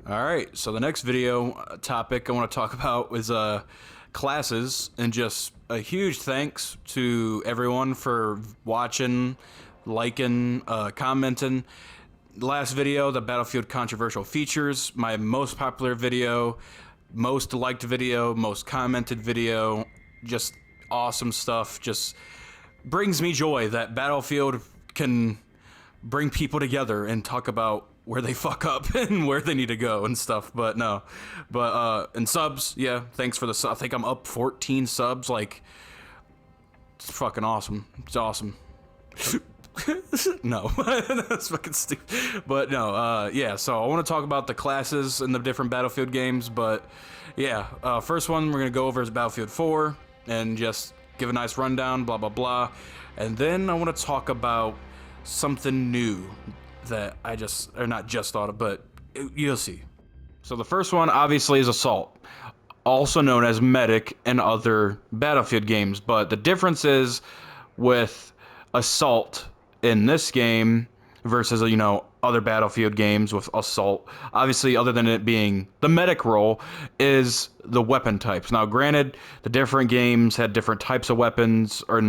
All right, so the next video topic I want to talk about is classes, and just a huge thanks to everyone for watching, liking, commenting. Last video, the Battlefield controversial features, my most popular video, most liked video, most commented video, just awesome stuff. Just brings me joy that Battlefield can bring people together and talk about where they fuck up and where they need to go and stuff. But no, and subs, yeah, thanks for the I think I'm up 14 subs. Like, it's fucking awesome. It's awesome. No, that's fucking stupid. But no, yeah. So I want to talk about the classes in the different Battlefield games. But yeah, first one we're gonna go over is Battlefield 4 and just give a nice rundown, blah blah blah, and then I want to talk about something new that I just, or not just thought of, but you'll see. So the first one obviously is Assault, also known as Medic in other Battlefield games, but the difference is with Assault in this game versus, other Battlefield games with Assault, obviously, other than it being the medic role, is the weapon types. Now, granted, the different games had different types of weapons, or,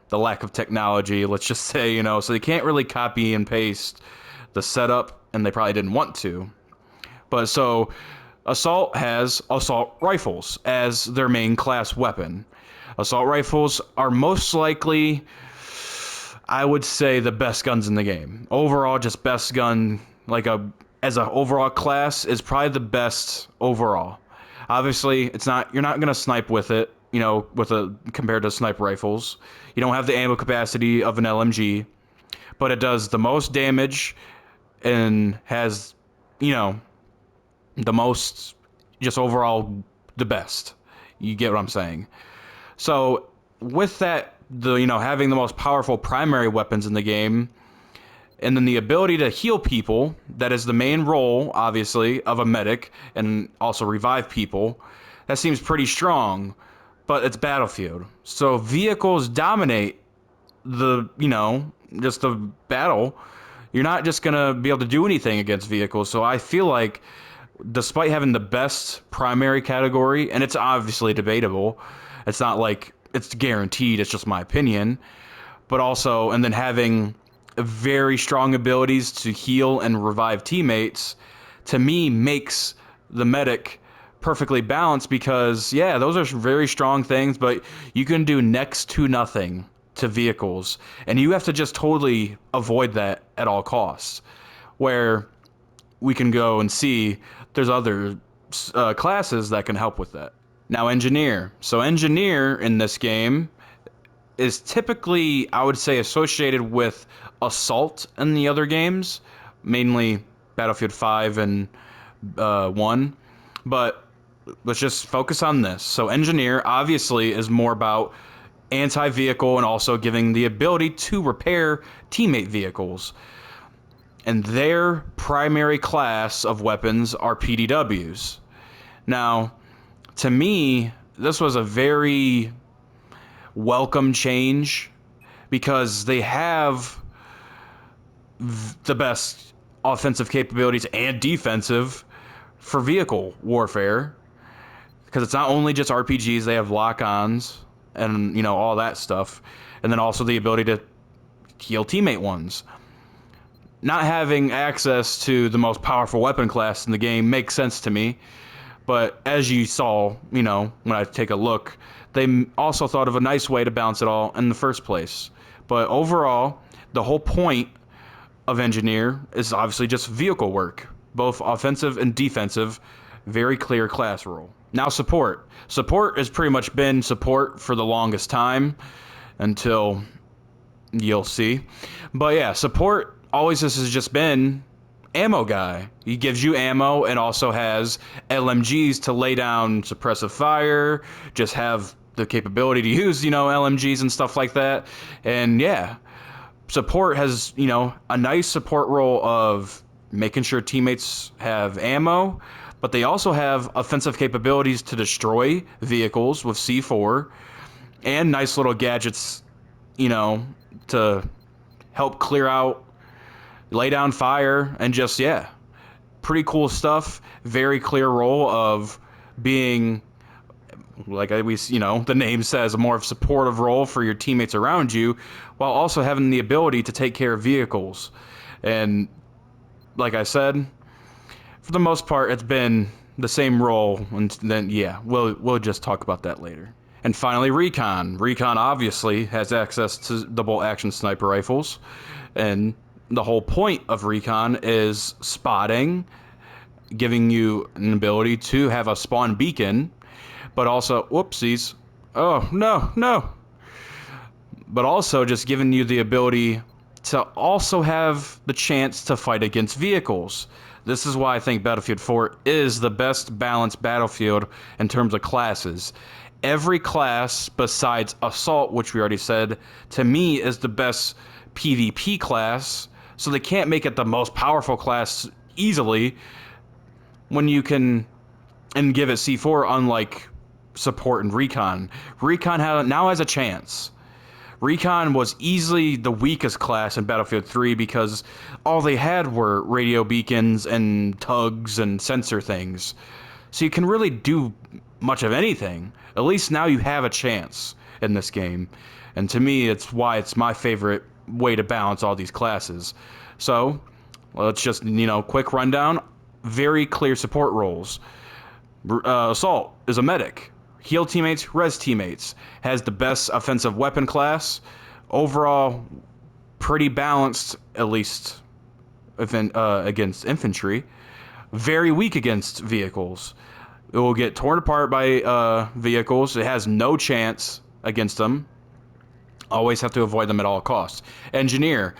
the lack of technology, let's just say, so they can't really copy and paste the setup, and they probably didn't want to. But so, Assault has assault rifles as their main class weapon. Assault rifles are most likely, I would say, the best guns in the game. Overall, just best gun, as a overall class, is probably the best overall. Obviously, you're not gonna snipe with it, compared to sniper rifles. You don't have the ammo capacity of an LMG, but it does the most damage and has, the most, just overall, the best. You get what I'm saying? So with that, having the most powerful primary weapons in the game, and then the ability to heal people, that is the main role, obviously, of a medic, and also revive people, that seems pretty strong, but it's Battlefield. So vehicles dominate just the battle. You're not just gonna be able to do anything against vehicles, so I feel like, despite having the best primary category, and it's obviously debatable, it's not like it's guaranteed, it's just my opinion, but also, and then having very strong abilities to heal and revive teammates, to me, makes the medic perfectly balanced, because, yeah, those are very strong things, but you can do next to nothing to vehicles, and you have to just totally avoid that at all costs, where we can go and see there's other classes that can help with that. Now, Engineer. So Engineer in this game is typically, I would say, associated with Assault in the other games, mainly Battlefield 5 and 1. But let's just focus on this. So Engineer, obviously, is more about anti-vehicle and also giving the ability to repair teammate vehicles. And their primary class of weapons are PDWs. Now, to me, this was a very welcome change, because they have the best offensive capabilities and defensive for vehicle warfare, because it's not only just RPGs, they have lock-ons and, all that stuff, and then also the ability to heal teammate ones. Not having access to the most powerful weapon class in the game makes sense to me, but as you saw, when I take a look, they also thought of a nice way to balance it all in the first place. But overall, the whole point of Engineer is obviously just vehicle work, both offensive and defensive, very clear class role. Now, Support. Support has pretty much been Support for the longest time, until you'll see. But yeah, Support always has just been ammo guy. He gives you ammo and also has LMGs to lay down suppressive fire, just have the capability to use, LMGs and stuff like that. And yeah, Support has, a nice support role of making sure teammates have ammo, but they also have offensive capabilities to destroy vehicles with C4, and nice little gadgets, to help clear out, lay down fire, and just, yeah, pretty cool stuff. Very clear role of being, like the name says, a more of supportive role for your teammates around you, while also having the ability to take care of vehicles. And like I said, for the most part, it's been the same role, and then we'll just talk about that later. And finally, Recon. Recon obviously has access to the bolt action sniper rifles, and the whole point of Recon is spotting, giving you an ability to have a spawn beacon, but also, whoopsies, oh no, but also just giving you the ability to also have the chance to fight against vehicles. This is why I think Battlefield 4 is the best balanced Battlefield in terms of classes. Every class besides Assault, which we already said, to me is the best PvP class, so they can't make it the most powerful class easily when you can, and give it C4, unlike Support and Recon. Recon now has a chance. Recon was easily the weakest class in Battlefield 3 because all they had were radio beacons and tugs and sensor things. So you can really do much of anything. At least now you have a chance in this game. And to me, it's why it's my favorite way to balance all these classes. So, let's just, quick rundown. Very clear support roles. Assault is a medic. Heal teammates, res teammates. Has the best offensive weapon class. Overall, pretty balanced, at least against infantry. Very weak against vehicles. It will get torn apart by vehicles. It has no chance against them. Always have to avoid them at all costs. Engineer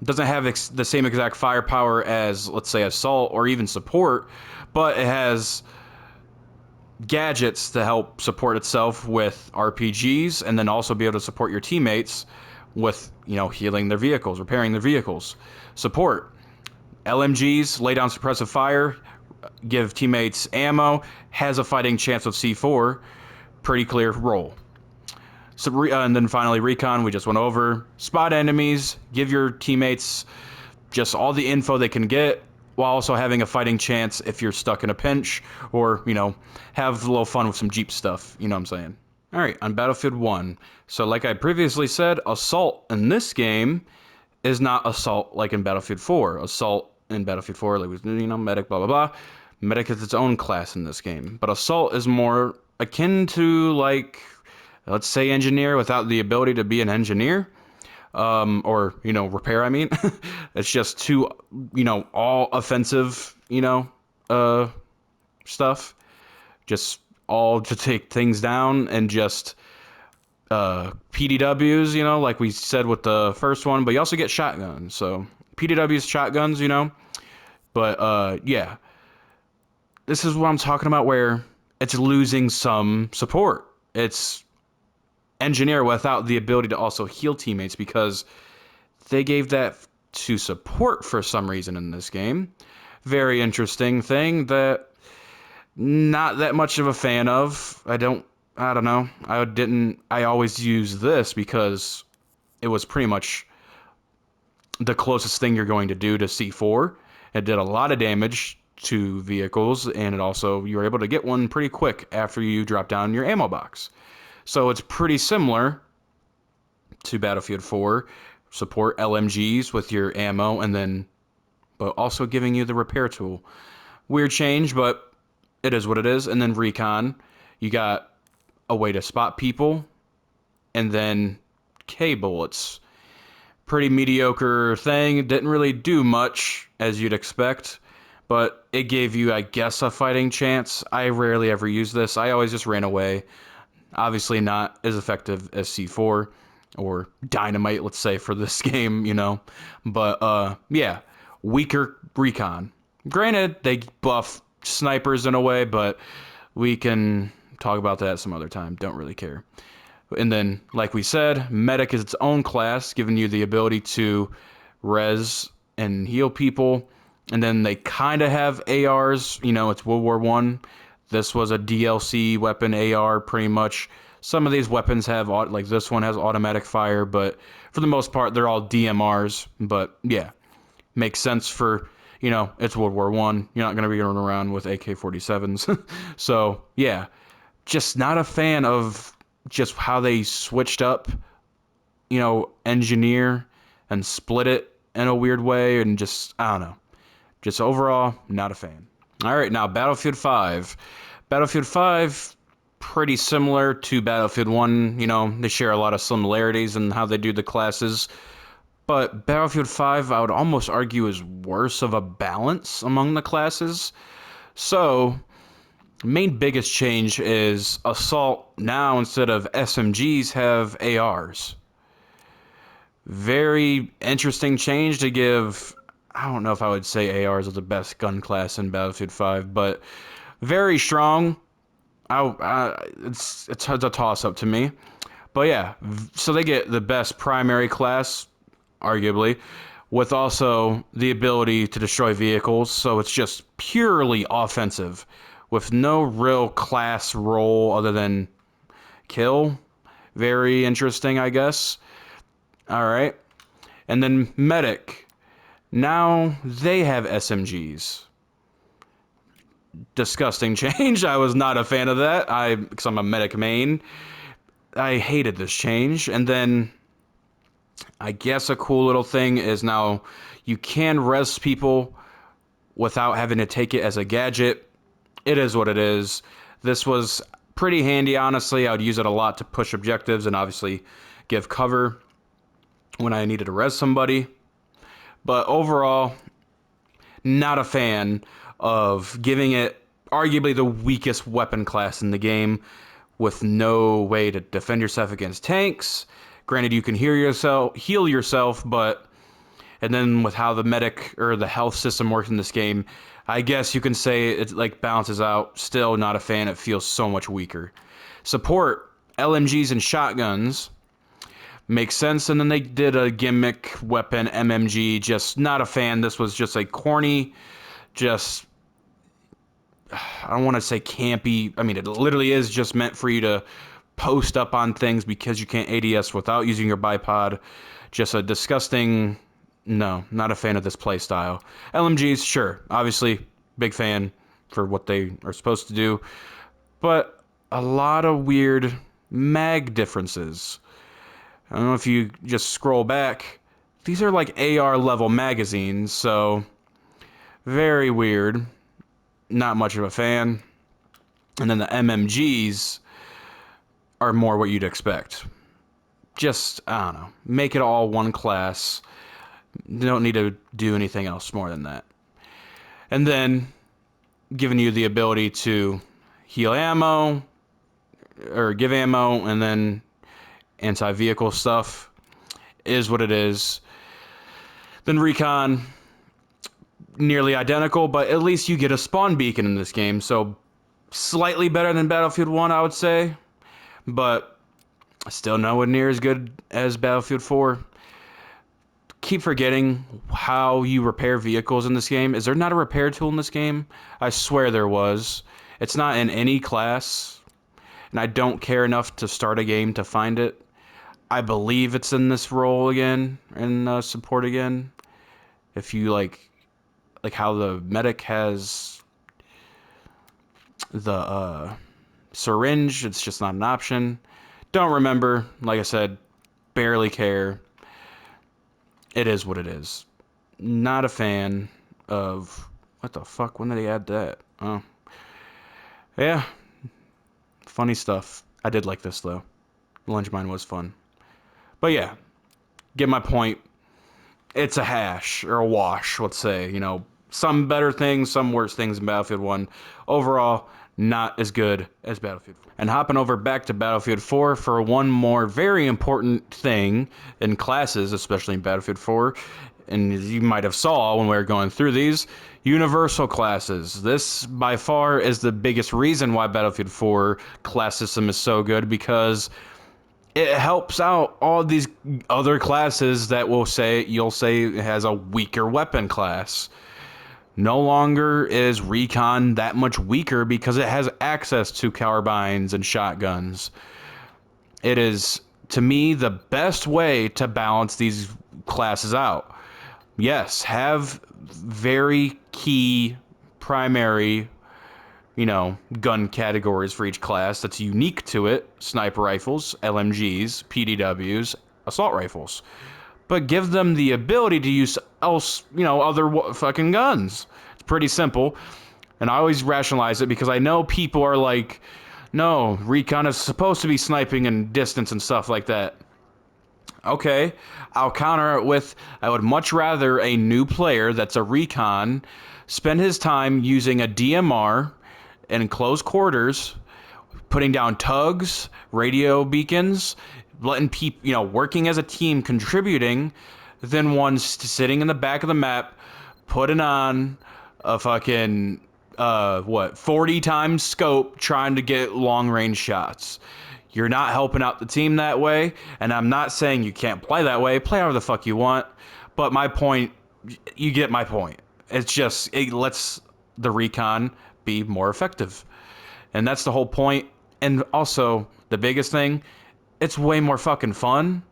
doesn't have the same exact firepower as, let's say, Assault or even Support, but it has gadgets to help support itself with RPGs, and then also be able to support your teammates with, healing their vehicles, repairing their vehicles. Support. LMGs, lay down suppressive fire, give teammates ammo, has a fighting chance with C4. Pretty clear role. So, and then finally, Recon, we just went over. Spot enemies, give your teammates just all the info they can get, while also having a fighting chance if you're stuck in a pinch, or, have a little fun with some Jeep stuff, you know what I'm saying? Alright, on Battlefield 1. So like I previously said, Assault in this game is not Assault like in Battlefield 4. Assault in Battlefield 4, like, medic, blah, blah, blah. Medic is its own class in this game. But Assault is more akin to, like, let's say Engineer without the ability to be an engineer. Or, repair, I mean. It's just too, all offensive, stuff. Just all to take things down, and just PDWs, like we said with the first one, but you also get shotguns. So PDWs, shotguns, But, yeah. This is what I'm talking about, where it's losing some support. It's Engineer without the ability to also heal teammates, because they gave that to Support for some reason in this game. Very interesting thing that not that much of a fan of. I don't know. I always use this because it was pretty much the closest thing you're going to do to C4. It did a lot of damage to vehicles, and you were able to get one pretty quick after you drop down your ammo box. So it's pretty similar to Battlefield 4. Support LMGs with your ammo, but also giving you the repair tool. Weird change, but it is what it is. And then Recon, you got a way to spot people, and then K bullets. Pretty mediocre thing. It didn't really do much, as you'd expect, but it gave you, I guess, a fighting chance. I rarely ever use this. I always just ran away. Obviously not as effective as C4 or Dynamite, let's say, for this game, But, yeah, weaker Recon. Granted, they buff snipers in a way, but we can talk about that some other time. Don't really care. And then, like we said, Medic is its own class, giving you the ability to res and heal people. And then they kind of have ARs. It's World War I. This was a DLC weapon AR, pretty much. Some of these weapons have, like this one has automatic fire, but for the most part, they're all DMRs. But yeah, makes sense for You know, it's World War One. You're not going to be running around with AK-47s. So, yeah, just not a fan of just how they switched up, you know, engineer and split it in a weird way, and just, I don't know. Just overall, not a fan. All right, now Battlefield 5. Battlefield 5, pretty similar to Battlefield 1. You know, they share a lot of similarities in how they do the classes. But Battlefield 5, I would almost argue, is worse of a balance among the classes. So, main biggest change is Assault now, instead of SMGs, have ARs. Very interesting change to give. I don't know if I would say ARs are the best gun class in Battlefield 5, but very strong. It's a toss up to me. But yeah, so they get the best primary class, arguably, with also the ability to destroy vehicles. So it's just purely offensive, with no real class role other than kill. Very interesting, I guess. All right. And then Medic. Now they have SMGs. Disgusting change. I was not a fan of that. Because I'm a Medic main. I hated this change. And then I guess a cool little thing is now you can res people without having to take it as a gadget. It is what it is. This was pretty handy, honestly. I would use it a lot to push objectives and obviously give cover when I needed to res somebody. But overall, not a fan of giving it arguably the weakest weapon class in the game, with no way to defend yourself against tanks. Granted, you can heal yourself, but and then with how the medic or the health system works in this game, I guess you can say it like balances out. Still not a fan. It feels so much weaker. Support LMGs and shotguns makes sense, and then they did a gimmick weapon MMG. Just not a fan. This was just a corny, just I don't want to say campy. I mean, it literally is just meant for you to post up on things because you can't ADS without using your bipod. Just a disgusting. No, not a fan of this play style. LMGs, sure, obviously big fan for what they are supposed to do, but a lot of weird mag differences. I don't know if you just scroll back. These are like AR level magazines, so very weird. Not much of a fan. And then the MMGs are more what you'd expect. Just, I don't know, make it all one class. You don't need to do anything else more than that. And then giving you the ability to heal ammo, or give ammo, and then anti-vehicle stuff is what it is. Then Recon, nearly identical, but at least you get a spawn beacon in this game, so slightly better than Battlefield 1, I would say, but still nowhere near as good as Battlefield 4. Keep forgetting how you repair vehicles in this game. Is there not a repair tool in this game? I swear there was. It's not in any class, and I don't care enough to start a game to find it. I believe it's in this role again, in support again. If you like how the medic has the syringe, it's just not an option. Don't remember. Like I said, barely care. It is what it is. Not a fan of... What the fuck? When did they add that? Oh. Yeah. Funny stuff. I did like this, though. Lunge Mine was fun. But yeah. Get my point. It's a hash, or a wash, let's say. You know, some better things, some worse things in Battlefield 1. Overall, not as good as Battlefield 4. And hopping over back to Battlefield 4 for one more very important thing in classes, especially in Battlefield 4, and as you might have saw when we were going through these, universal classes. This, by far, is the biggest reason why Battlefield 4 class system is so good, because it helps out all these other classes that you'll say has a weaker weapon class. No longer is Recon that much weaker because it has access to carbines and shotguns. It is, to me, the best way to balance these classes out. yes, have very key primary, gun categories for each class that's unique to it. Sniper rifles, LMGs, PDWs, assault rifles. But give them the ability to use other fucking guns. It's pretty simple. And I always rationalize it because I know people are like, no, recon is supposed to be sniping and distance and stuff like that. Okay, I'll counter it with, I would much rather a new player that's a recon spend his time using a DMR in close quarters, putting down tugs, radio beacons, letting people, working as a team, contributing, than one sitting in the back of the map, putting on a fucking 40 times scope trying to get long range shots. You're not helping out the team that way, and I'm not saying you can't play that way. Play however the fuck you want, but my point, you get my point. It's just, it lets the recon be more effective. And that's the whole point. And also, the biggest thing, it's way more fucking fun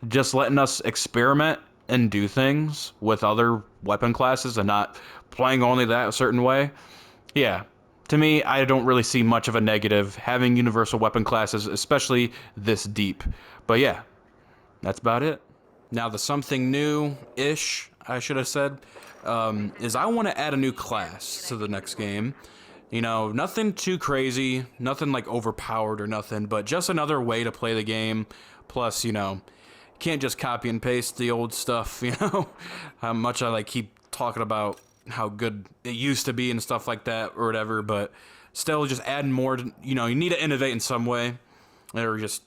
just letting us experiment and do things with other weapon classes and not playing only that a certain way. Yeah, to me, I don't really see much of a negative having universal weapon classes, especially this deep. But yeah, that's about it. Now, the something new-ish, I should have said, is I want to add a new class to the next game. Nothing too crazy, nothing like overpowered or nothing, but just another way to play the game. Plus, can't just copy and paste the old stuff, how much I keep talking about how good it used to be and stuff like that or whatever, but still just adding more, you need to innovate in some way or just,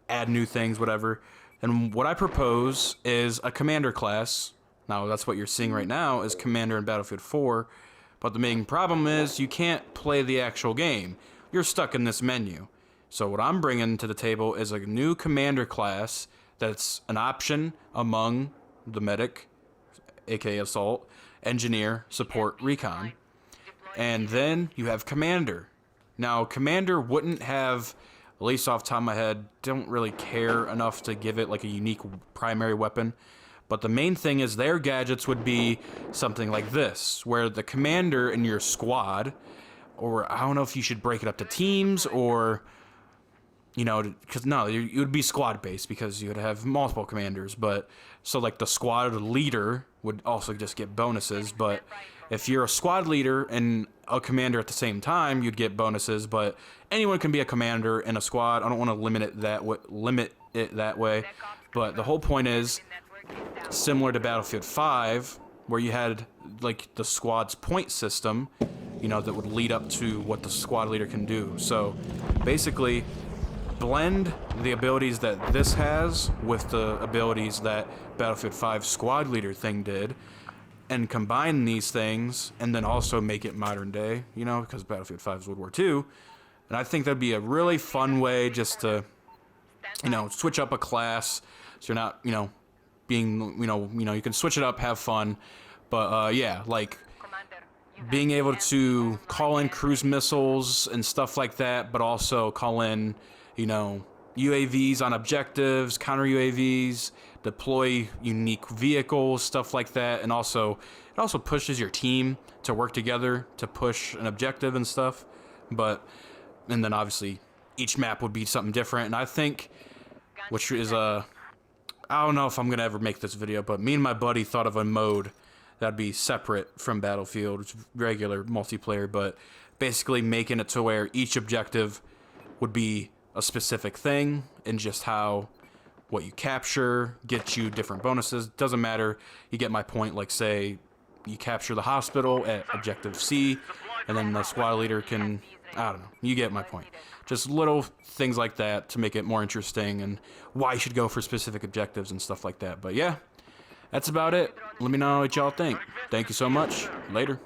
add new things, whatever. And what I propose is a commander class. Now, that's what you're seeing right now is Commander in Battlefield 4, but the main problem is you can't play the actual game. You're stuck in this menu. So what I'm bringing to the table is a new commander class that's an option among the medic, aka assault, engineer, support, recon. And then you have commander. Now, commander wouldn't have, at least off the top of my head, don't really care enough to give it a unique primary weapon. But the main thing is their gadgets would be something like this, where the commander in your squad, or I don't know if you should break it up to teams or, because no, it would be squad based because you would have multiple commanders. But so the squad leader would also just get bonuses. But if you're a squad leader and a commander at the same time, you'd get bonuses. But anyone can be a commander in a squad. I don't want to limit it that way. But the whole point is, similar to Battlefield 5, where you had the squad's point system, that would lead up to what the squad leader can do. So basically, blend the abilities that this has with the abilities that Battlefield 5 squad leader thing did, and combine these things, and then also make it modern day, because Battlefield 5 is World War II. And I think that'd be a really fun way just to, switch up a class, so you're not, being, you can switch it up, have fun, but yeah, being able to call in cruise missiles and stuff like that, but also call in, UAVs on objectives, counter UAVs, deploy unique vehicles, stuff like that, and also it also pushes your team to work together to push an objective and stuff. And then obviously each map would be something different, and I think, which is I don't know if I'm gonna ever make this video, but me and my buddy thought of a mode that'd be separate from Battlefield, which is regular multiplayer, but basically making it to where each objective would be a specific thing, and just how what you capture gets you different bonuses. Doesn't matter, you get my point. Say you capture the hospital at objective C, and then the squad leader can, I don't know, you get my point. Just little things like that to make it more interesting, and why you should go for specific objectives and stuff like that. But yeah, that's about it. Let me know what y'all think. Thank you so much. Later.